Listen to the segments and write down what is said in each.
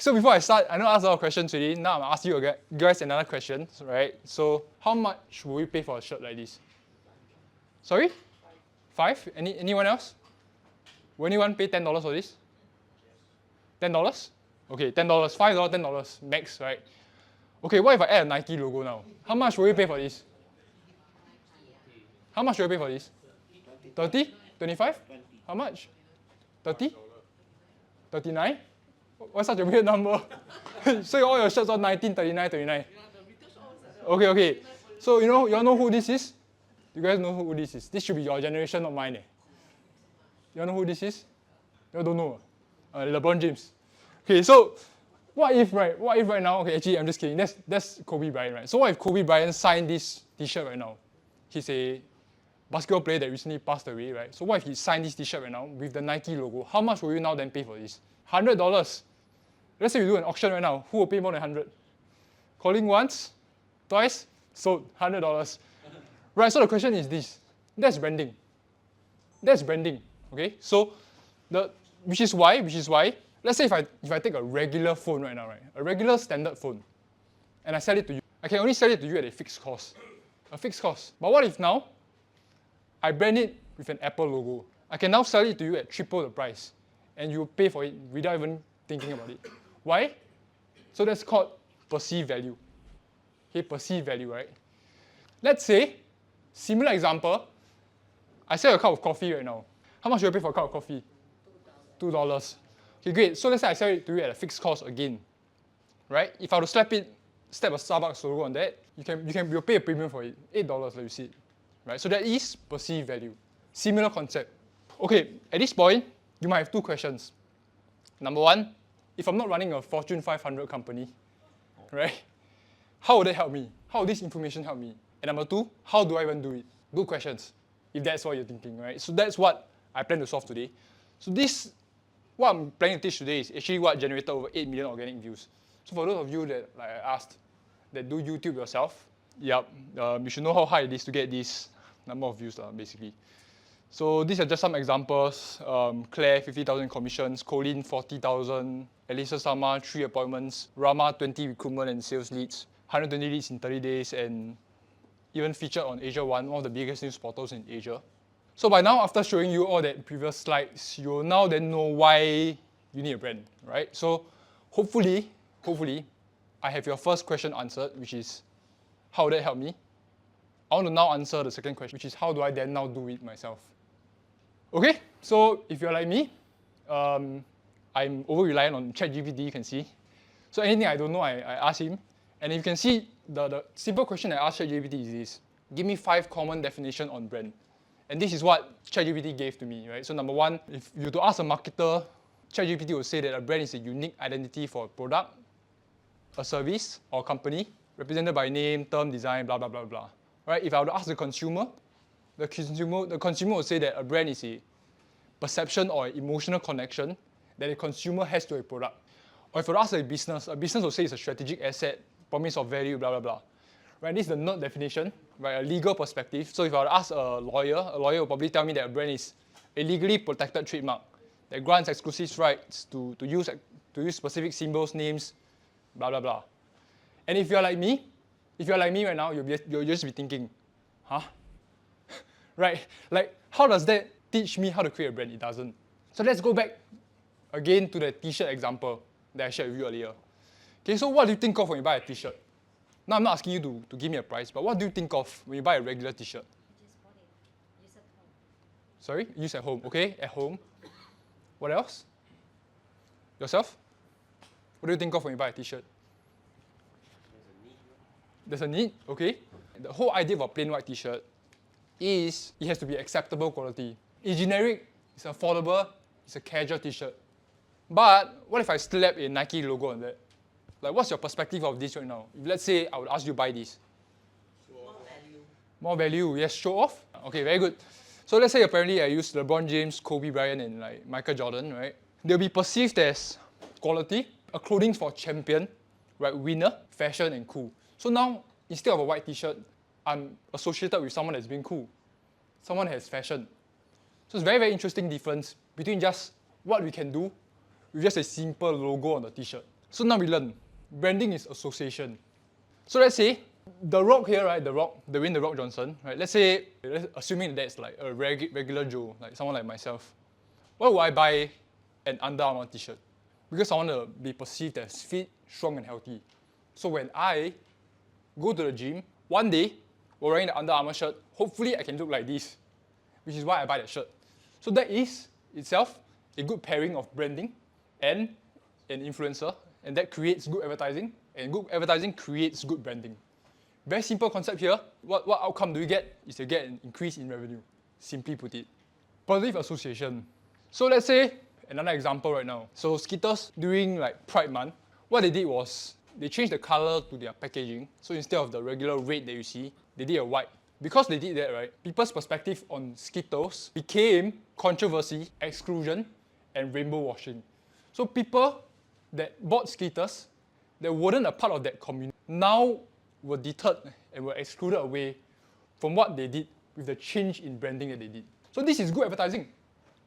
So before I start, I know I asked a lot of questions already. Now I'm asking you guys another question, right? So how much will we pay for a shirt like this? Sorry? 5? Anyone else? Will anyone pay $10 for this? $10? Okay, $10, $5, $10 max, right? Okay, what if I add a Nike logo now? How much will you pay for this? How much will you pay for this? 30? 25? How much? 30? 39? What's such a weird number? So all your shirts are 19, 39, 39. Okay. So you all know who this is? You guys know who this is? This should be your generation, not mine. You all know who this is? You all don't know? LeBron James. Okay, so what if right now, okay, actually I'm just kidding, that's Kobe Bryant, right? So what if Kobe Bryant signed this t-shirt right now? He's a basketball player that recently passed away, right? So what if he signed this t-shirt right now with the Nike logo? How much will you now then pay for this? $100. Let's say you do an auction right now, who will pay more than 100? Calling once, twice, sold, $100. Right, so the question is this. That's branding. Okay? So which is why, let's say if I take a regular phone right now, right? A regular standard phone, and I sell it to you, I can only sell it to you at a fixed cost. But what if now I brand it with an Apple logo? I can now sell it to you at triple the price, and you pay for it without even thinking about it. Why? So that's called perceived value. Okay, perceived value, right? Let's say, similar example, I sell a cup of coffee right now. How much do you pay for a cup of coffee? $2. Okay, great. So let's say I sell it to you at a fixed cost again, right? If I were to slap a Starbucks logo on that, you'll pay a premium for it, $8, like you see, right? So that is perceived value. Similar concept. Okay, at this point, you might have two questions. Number one, if I'm not running a Fortune 500 company, right? How would that help me? How would this information help me? And number two, how do I even do it? Good questions, if that's what you're thinking, right? So that's what I plan to solve today. So what I'm planning to teach today is actually what generated over 8 million organic views. So for those of you that, like I asked, that do YouTube yourself, you should know how hard it is to get this number of views, basically. So these are just some examples. Claire, 50,000 commissions. Colin, 40,000. Elisa Sama, 3 appointments. Rama, 20 recruitment and sales leads. 120 leads in 30 days, and even featured on Asia One of the biggest news portals in Asia. So by now, after showing you all that previous slides, you'll now then know why you need a brand, right? So hopefully, I have your first question answered, which is, how would that help me? I want to now answer the second question, which is, how do I then now do it myself? Okay, so if you're like me, I'm over-reliant on ChatGPT, you can see. So anything I don't know, I ask him. And you can see, the simple question I asked ChatGPT is this. Give me 5 common definitions on brand. And this is what ChatGPT gave to me, right? So number one, if you were to ask a marketer, ChatGPT will say that a brand is a unique identity for a product, a service, or a company, represented by name, term, design, blah, blah, blah, blah. Right? If I were to ask the consumer will say that a brand is a perception or an emotional connection that a consumer has to a product. Or if I were to ask a business will say it's a strategic asset, promise of value, blah, blah, blah. Right? This is the nerd definition, right? A legal perspective. So if I were to ask a lawyer will probably tell me that a brand is a legally protected trademark that grants exclusive rights to use specific symbols, names, blah, blah, blah. And if you're like me right now, you'll just be thinking, huh? Right? Like, how does that teach me how to create a brand? It doesn't. So let's go back again to the t-shirt example that I shared with you earlier. Okay, so what do you think of when you buy a t-shirt? Now, I'm not asking you to give me a price, but what do you think of when you buy a regular t-shirt? Just bought it. Use at home. Sorry? Use at home. Okay, at home. What else? Yourself? What do you think of when you buy a t-shirt? There's a need, okay. The whole idea of a plain white t-shirt is it has to be acceptable quality. It's generic, it's affordable, it's a casual t-shirt. But what if I slap a Nike logo on that? Like, what's your perspective of this right now? If let's say I would ask you to buy this. More value, yes, show off. Okay, very good. So let's say apparently I use LeBron James, Kobe Bryant, and like Michael Jordan, right? They'll be perceived as quality, a clothing for champion, right? Winner, fashion, and cool. So now, instead of a white t-shirt, I'm associated with someone that's being cool. Someone has fashion. So it's a very, very interesting difference between just what we can do with just a simple logo on the t-shirt. So now we learn, branding is association. So let's say, The Rock here, right, Dwayne The Rock Johnson, right, assuming that's like a regular Joe, like someone like myself, why would I buy an Under Armour t-shirt? Because I want to be perceived as fit, strong and healthy. So when I go to the gym, one day, while wearing the Under Armour shirt, hopefully I can look like this, which is why I buy that shirt. So that is itself a good pairing of branding and an influencer, and that creates good advertising, and good advertising creates good branding. Very simple concept here. What outcome do you get? Is to get an increase in revenue. Simply put it. Positive association. So let's say, another example right now. So Skittles, during like Pride Month, what they did was, they changed the color to their packaging. So instead of the regular red that you see, they did a white. Because they did that, right, people's perspective on Skittles became controversy, exclusion, and rainbow washing. So people that bought Skittles, that weren't a part of that community, now were deterred and were excluded away from what they did with the change in branding that they did. So this is good advertising.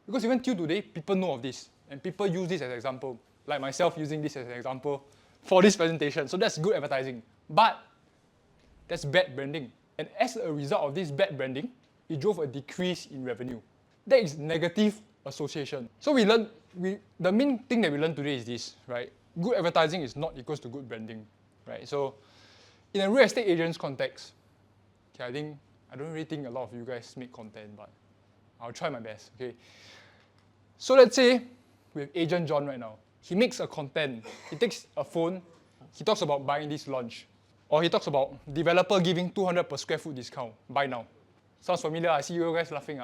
Because even till today, people know of this. And people use this as an example. Like myself using this as an example for this presentation. So that's good advertising. But that's bad branding. And as a result of this bad branding, it drove a decrease in revenue. That is negative association. So the main thing that we learned today is this, right? Good advertising is not equals to good branding, right? So in a real estate agent's context, okay, I don't really think a lot of you guys make content, but I'll try my best, okay? So let's say we have Agent John right now. He makes a content. He takes a phone, he talks about buying this launch. Or he talks about developer giving 200 per square foot discount, buy now. Sounds familiar? I see you guys laughing.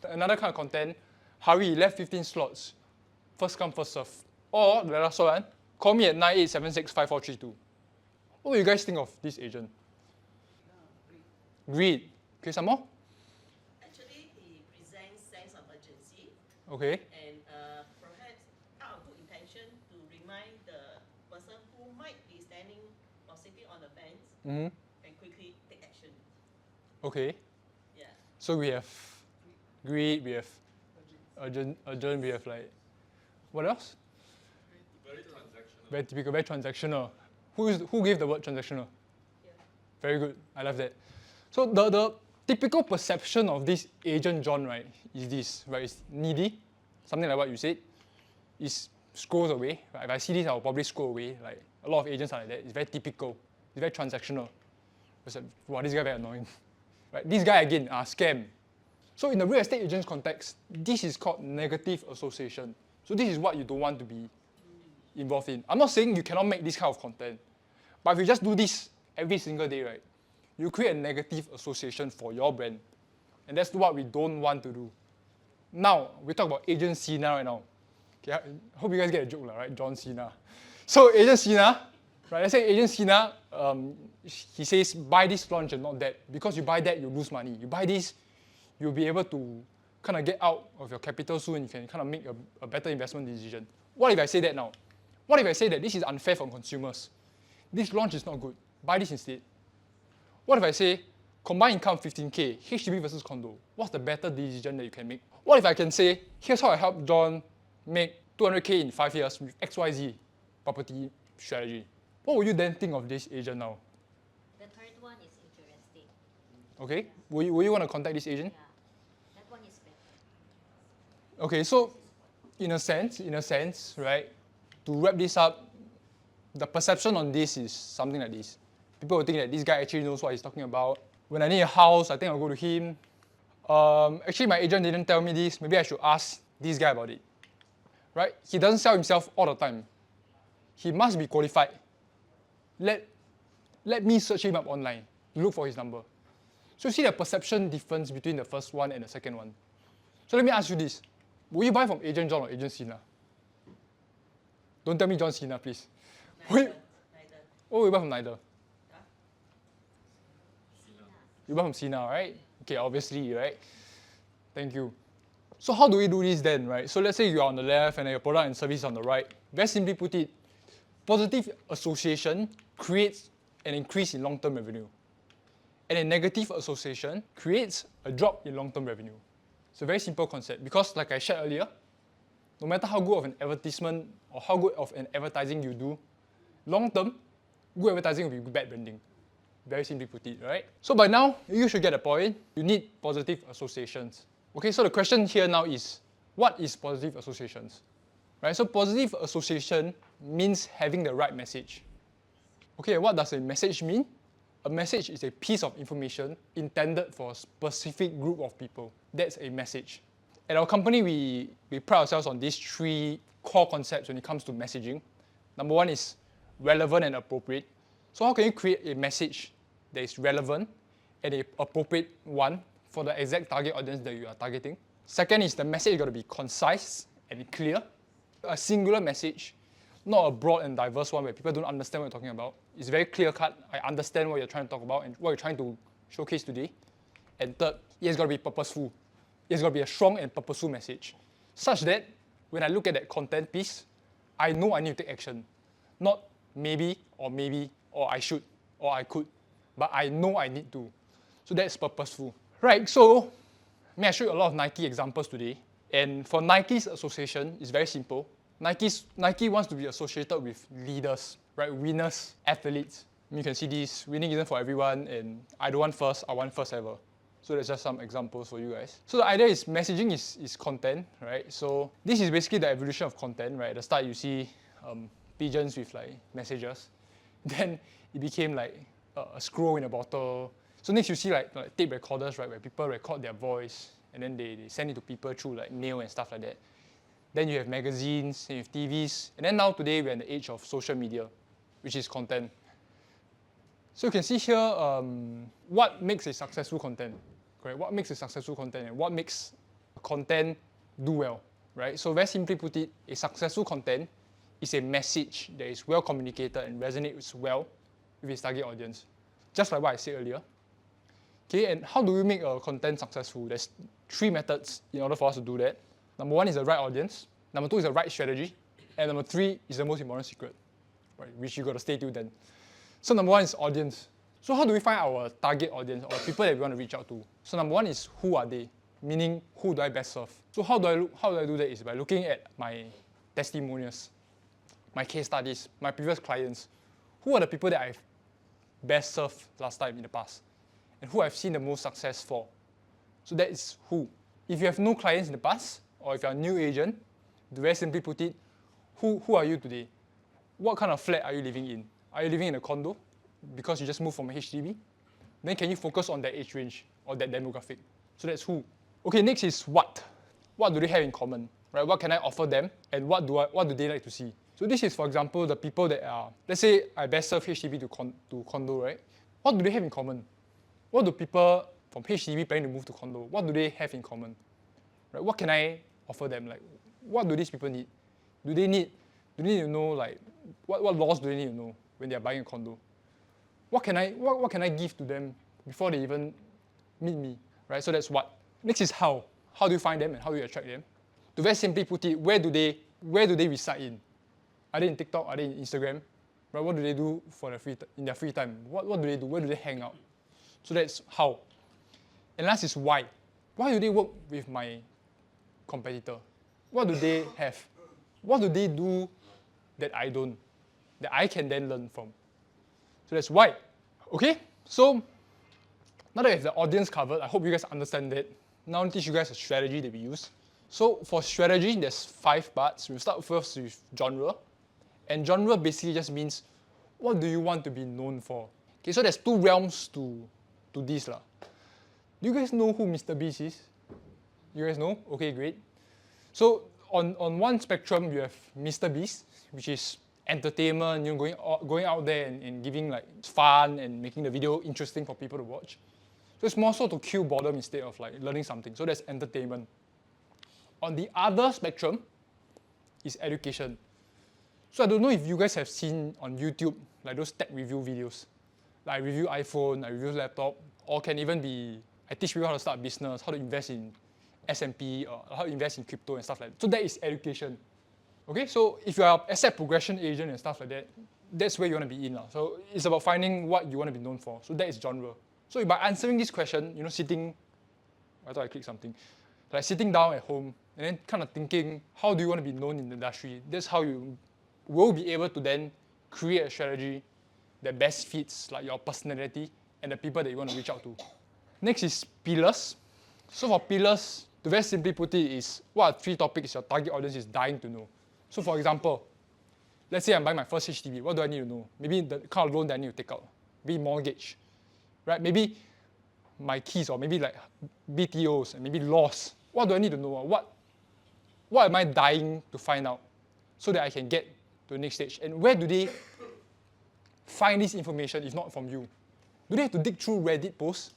Another kind of content, hurry, left 15 slots. First come, first serve. Or the last one, call me at 98765432. What do you guys think of this agent? Greed. Okay, some more? Actually, he presents sense of urgency. Okay. And perhaps out of good intention to remind the person who might be standing or sitting on the fence and quickly take action. Okay. Yeah. So we have greed, we have urgent, we have like, what else? Very transactional. Very typical, very transactional. Who gave the word transactional? Yeah. Very good, I love that. So the typical perception of this Agent John, right, is this, right? It's needy, something like what you said. It scrolls away. Right? If I see this, I'll probably scroll away. Like a lot of agents are like that. It's very typical. It's very transactional. It's like, wow, this guy very annoying. Right? This guy again, scam. So in the real estate agent's context, this is called negative association. So this is what you don't want to be involved in. I'm not saying you cannot make this kind of content, but if you just do this every single day, right, you create a negative association for your brand. And that's what we don't want to do. Now, we talk about Agent Cena right now. Okay, I hope you guys get a joke, right? John Cena. So Agent Cena, right, let's say Agent Cena, he says, buy this launch and not that. Because you buy that, you lose money. You buy this, you'll be able to kind of get out of your capital soon. You can kind of make a better investment decision. What if I say that now? What if I say that this is unfair for consumers? This launch is not good. Buy this instead. What if I say, combined income 15K, HDB versus condo? What's the better decision that you can make? What if I can say, here's how I help John make 200K in 5 years with XYZ property strategy? What would you then think of this agent now? The third one is interesting. Okay, will you want to contact this agent? Yeah, that one is better. Okay, so in a sense, right, to wrap this up, the perception on this is something like this. People will think that this guy actually knows what he's talking about. When I need a house, I think I'll go to him. Actually, my agent didn't tell me this. Maybe I should ask this guy about it. Right? He doesn't sell himself all the time. He must be qualified. Let me search him up online, look for his number. So you see the perception difference between the first one and the second one. So let me ask you this. Will you buy from Agent John or Agent Cena? Don't tell me John Cena, please. Neither. Oh, you buy from neither. Huh? You buy from Cena, right? Okay, obviously, right? Thank you. So how do we do this then, right? So let's say you're on the left and your product and service is on the right. Very simply put it, positive association creates an increase in long-term revenue. And a negative association creates a drop in long-term revenue. It's a very simple concept because like I shared earlier, no matter how good of an advertisement or how good of an advertising you do, Long term, good advertising will be bad branding. Very simply put it, right? So by now, you should get the point. You need positive associations. Okay, so the question here now is, what is positive associations? Right, so positive association means having the right message. Okay, what does a message mean? A message is a piece of information intended for a specific group of people. That's a message. At our company, we pride ourselves on these 3 core concepts when it comes to messaging. Number 1 is relevant and appropriate. So how can you create a message that is relevant and an appropriate one for the exact target audience that you are targeting? Second is the message got to be concise and clear. A singular message, not a broad and diverse one where people don't understand what you're talking about. It's very clear-cut. I understand what you're trying to talk about and what you're trying to showcase today. And third, it has got to be purposeful. It's got to be a strong and purposeful message, such that when I look at that content piece, I know I need to take action. Not maybe, or I should, or I could, but I know I need to. So that's purposeful. Right, so I show you a lot of Nike examples today. And for Nike's association, it's very simple. Nike wants to be associated with leaders, right? Winners, athletes. You can see this, winning isn't for everyone, and I don't want first, I want first ever. So that's just some examples for you guys. So the idea is messaging is content, right? So this is basically the evolution of content, right? At the start you see pigeons with like messages. Then it became like a scroll in a bottle. So next you see like tape recorders, right? Where people record their voice and then they send it to people through like mail and stuff like that. Then you have magazines, then you have TVs. And then now today we're in the age of social media, which is content. So you can see here what makes a successful content, correct? What makes a successful content and what makes content do well, right? So very simply put it, a successful content is a message that is well communicated and resonates well with its target audience. Just like what I said earlier. Okay, and how do we make a content successful? There's 3 methods in order for us to do that. Number 1 is the right audience. Number 2 is the right strategy. And number 3 is the most important secret, right? Which you got to stay till then. So number 1 is audience. So how do we find our target audience or people that we want to reach out to? So number 1 is who are they? Meaning who do I best serve? So how do I do that is by looking at my testimonials, my case studies, my previous clients. Who are the people that I've best served last time in the past? And who I've seen the most success for. So that is who. If you have no clients in the past, or if you're a new agent, to very simply put it, who are you today? What kind of flat are you living in? Are you living in a condo because you just moved from a HDB? Then can you focus on that age range or that demographic? So that's who. Okay, next is what. What do they have in common? Right? What can I offer them and what do they like to see? So this is, for example, the people that are, let's say I best serve HDB to condo, right? What do they have in common? What do people from HDB planning to move to condo, what do they have in common? Right? What can I offer them? Like, what do these people need? Do they need to know like what laws do they need to know when they are buying a condo? What can I give to them before they even meet me? Right? So that's what. Next is how. How do you find them and how do you attract them? To very simply put it, where do they reside in? Are they in TikTok? Are they in Instagram? Right? What do they do for in their free time? What do they do? Where do they hang out? So that's how. And last is why. Why do they work with my competitor? What do they have? What do they do that I don't? That I can then learn from? So that's why. Okay? So now that we have the audience covered, I hope you guys understand that. Now I'll teach you guys a strategy that we use. So for strategy, there's 5 parts. We'll start first with genre. And genre basically just means what do you want to be known for? Okay, so there's 2 realms to this. Do you guys know who Mr. Beast is? You guys know? Okay, great. So on one spectrum, you have Mr. Beast, which is entertainment, going out there and giving like fun and making the video interesting for people to watch. So it's more so to kill boredom instead of like learning something. So that's entertainment. On the other spectrum is education. So I don't know if you guys have seen on YouTube like those tech review videos. Like I review iPhone, I review laptop, or can even be I teach people how to start a business, how to invest in S&P, or how to invest in crypto and stuff like that. So that is education. Okay, so if you are an asset progression agent and stuff like that, that's where you want to be in. So it's about finding what you want to be known for. So that is genre. So by answering this question, I thought I clicked something. Like sitting down at home and then kind of thinking, how do you want to be known in the industry? That's how you will be able to then create a strategy that best fits like your personality and the people that you want to reach out to. Next is pillars. So for pillars, to very simply put it is what are 3 topics your target audience is dying to know. So for example, let's say I'm buying my first HDB, what do I need to know? Maybe the kind of loan that I need to take out, maybe mortgage, right? Maybe my keys or maybe like BTOs and maybe laws. What do I need to know? What am I dying to find out so that I can get to the next stage? And where do they find this information if not from you? Do they have to dig through Reddit posts?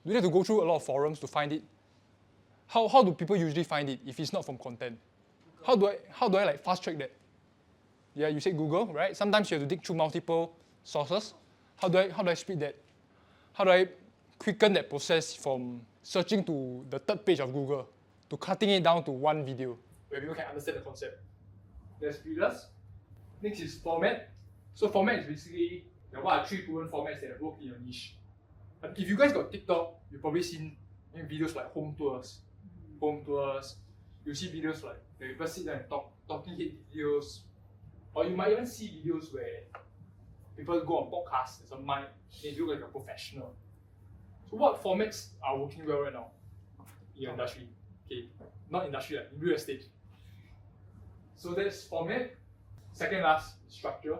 Do they have to go through a lot of forums to find it? How do people usually find it if it's not from content? How do I like fast track that? Yeah, you say Google, right? Sometimes you have to dig through multiple sources. How do I speed that? How do I quicken that process from searching to the 3rd page of Google to cutting it down to 1 video where people can understand the concept? There's pillars. Next is format. So format is basically what are 3 proven formats that work in your niche. But if you guys got TikTok, you've probably seen videos like home tours. You see videos like where people sit there and talking head videos. Or you might even see videos where people go on podcasts, there's a mic, they look like a professional. So what formats are working well right now in your industry? Okay, not industry, like in real estate. So that's format. Second last, structure.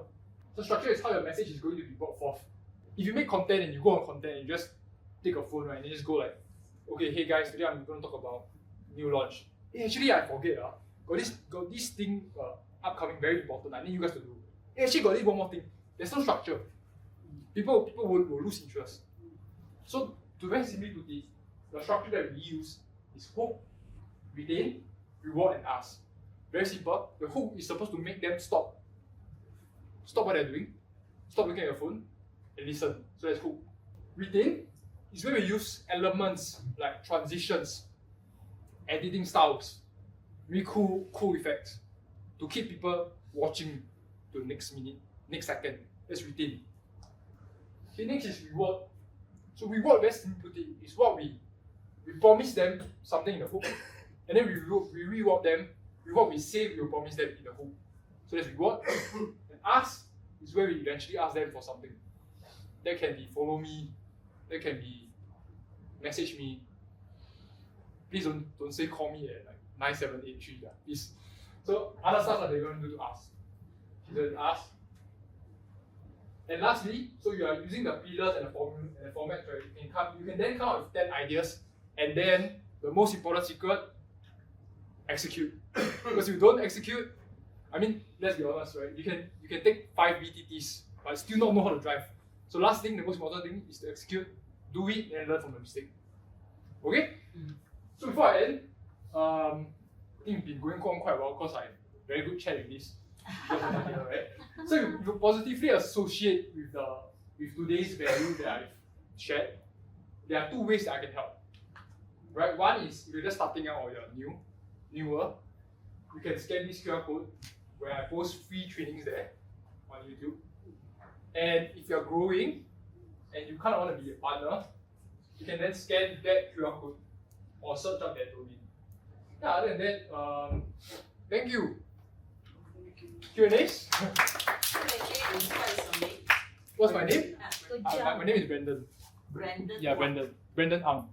So structure is how your message is going to be brought forth. If you make content and you go on content and you just take a phone, right, and you just go like, okay, hey guys, today I'm going to talk about new launch. Hey, actually I forget, got this thing upcoming, very important, I need you guys to do. Hey, actually got this one more thing. There's no structure. People will lose interest. So to very simply put it, the structure that we use is hook, retain, reward, and ask. Very simple. The hook is supposed to make them stop what they're doing, stop looking at your phone, and listen. So that's hook. Retain is where we use elements like transitions, editing styles, really cool effects to keep people watching to the next minute, next second. That's retain. Okay, next is reward. So reward, very simply put it, is what we promise them something in the hook, and then we reward them with what we say we will promise them in the hook. So that's reward. And ask is where we eventually ask them for something. That can be follow me, that can be message me. Please don't say call me at like 9783, please. So other stuff that they're going to do to ask. Then ask. And lastly, so you are using the pillars and the format, right? You can then come up with 10 ideas, and then the most important secret, execute. Because if you don't execute, I mean, let's be honest, right? You can take 5 BTTs, but still not know how to drive. So last thing, the most important thing is to execute, do it, and learn from the mistake. Okay? So before I end, I think we've been going on quite well because I had very good chat with this. Right? So if you positively associate with today's value that I've shared, there are 2 ways that I can help. Right? One is if you're just starting out or you're newer, you can scan this QR code where I post free trainings there on YouTube. And if you're growing and you kind of want to be a partner, you can then scan that QR code or search up that domain. Yeah, other than that, thank you. Q&As? What's my name? Good My job. name is Brandon. Brandon. Yeah, Brandon. Brandon Ang.